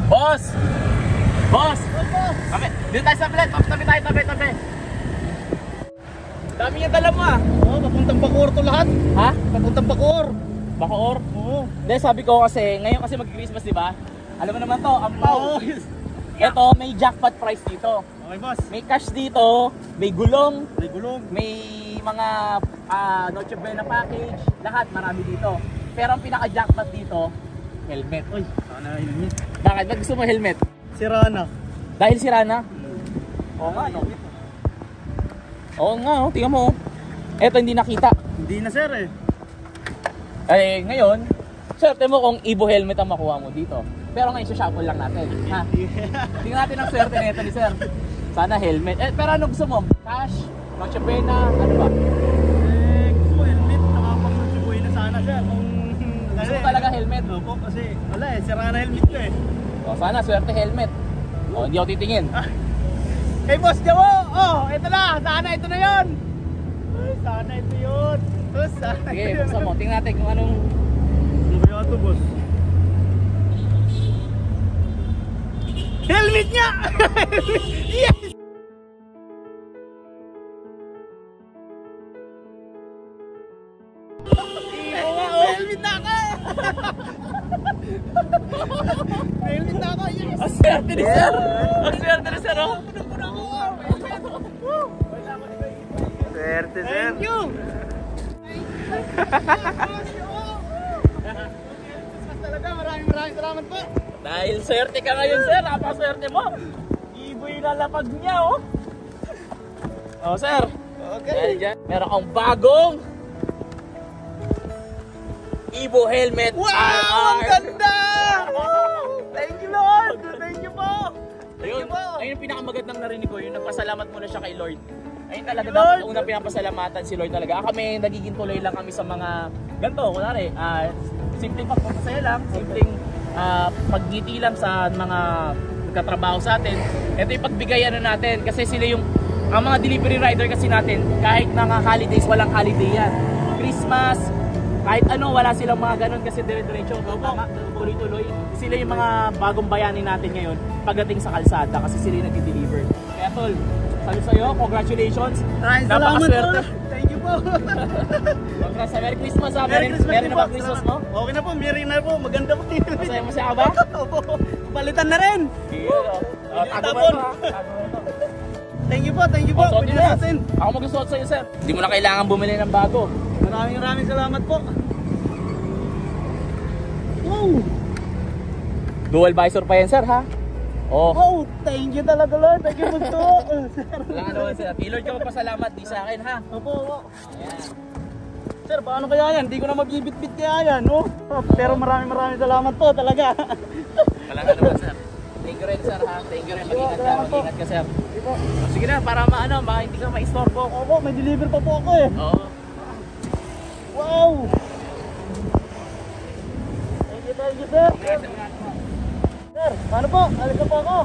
Boss! Boss! Kami, dito tayo sa bilet. Tabi tayo, tabi. Dami yung dala mo ah. Oo, papuntang Bacoor to lahat. Ha? Papuntang Bacoor. Bacoor? Oo. Hindi, sabi ko kasi, ngayon kasi mag-Christmas, di ba? Alam mo naman to, ampaw. Ito, may jackpot price dito. Okay, boss. May cash dito, may gulong, May gulong. may mga Noche Buena package, lahat marami dito. Pero ang pinaka-jackpot dito, helmet. Uy, sana helmet. Bakit? Ba't gusto mo helmet? Sira na. Dahil sira na? Oo nga, no? Oo nga, oh. Tingnan mo. Eto, hindi nakita. Hindi na, sir eh. Eh, ngayon, swerte mo kung Evo helmet ang makuha mo dito. Pero ngayon, shuffle lang natin. Ha? Tingnan natin ang swerte nito ni sir. Sana helmet. Eh, pero ano gusto mo? Cash? Noche Buena? Ano ba? Eh, gusto ko helmet. Nakapang-sibuhin na sana, sir. Gusto mo talaga helmet? Opo, kasi wala eh. Sira na helmet ko eh. O, sana, swerte helmet. O, hindi ako titingin. Hey, boss, Jamo! Oh, ito na. Sana ito na yun. Ay, sana ito yun. Sana Sige, ito yun. buksan mo. Tingnan natin kung anong... Ano kaya ito, boss? Helmet niya! Yes! Helmet na ako! Helmet na ako, yes! Ang swerte ni sir! Ang swerte ni sir, oh! Swerte, sir! Thank you! Talaga, maraming salamat po! Dahil swerte ka ngayon, sir. Napaswerte mo. Ibo yung lalapag niya, oh. Oh, sir. Okay. Dahil dyan, meron kang bagong Evo helmet. Wow! Ang ganda! Thank you, Lord! Thank you po! Ayun, ayun yung pinakamagandang narinig ko. Yung nagpasalamat muna siya kay Lord. Ayun talaga, Lord. dapat unang pinapasalamatan si Lord talaga. Kami, nagiging tuloy lang kami sa mga ganito. Kunwari, simpleng pagpapasaya lang, simpleng pagngiti lang sa mga nagkatrabaho sa atin. Ito yung pagbigayan na natin kasi sila yung ang mga delivery rider kasi natin kahit mga holidays, walang holiday yan. Christmas, kahit ano, wala silang mga ganun kasi dire-diretso. Tuloy-tuloy. Sila yung mga bagong bayani natin ngayon pagdating sa kalsada kasi sila yung nag-deliver. Kaya tol, sabi sa'yo, congratulations. Maraming salamat po. Thank you po. Congrats sa Merry Christmas ha. Merry Christmas Merry din na ba po. Christmas mo? Okay na po, Merry na po. Maganda po. Masaya ka ba? Opo. Palitan na rin. Tago mo ito ha. Thank you po. Thank you po. Pwede Pwede natin. Ako mag-suot sa'yo sir. Hindi mo na kailangan bumili ng bago. Maraming salamat po. Wow. Dual visor pa yan sir ha. Oh. Wow, thank you talaga Lord. Thank you po. Wala ka naman sir. Kay Lord ka magpasalamat, di sa akin ha. Opo. Ayan. Sir, paano kaya yan? Hindi ko na mabibit-bit kaya yan, no? Pero maraming salamat po talaga. Wala ka naman sir. Thank you rin sir ha. Thank you rin. Mag-ingat ka. Mag-ingat ka sir. Sige na, para hindi ka ma-istorbo. Opo, may deliver pa po ako eh. Oo. Wow! Thank you sir. Sir, paano po? Alis na po ako.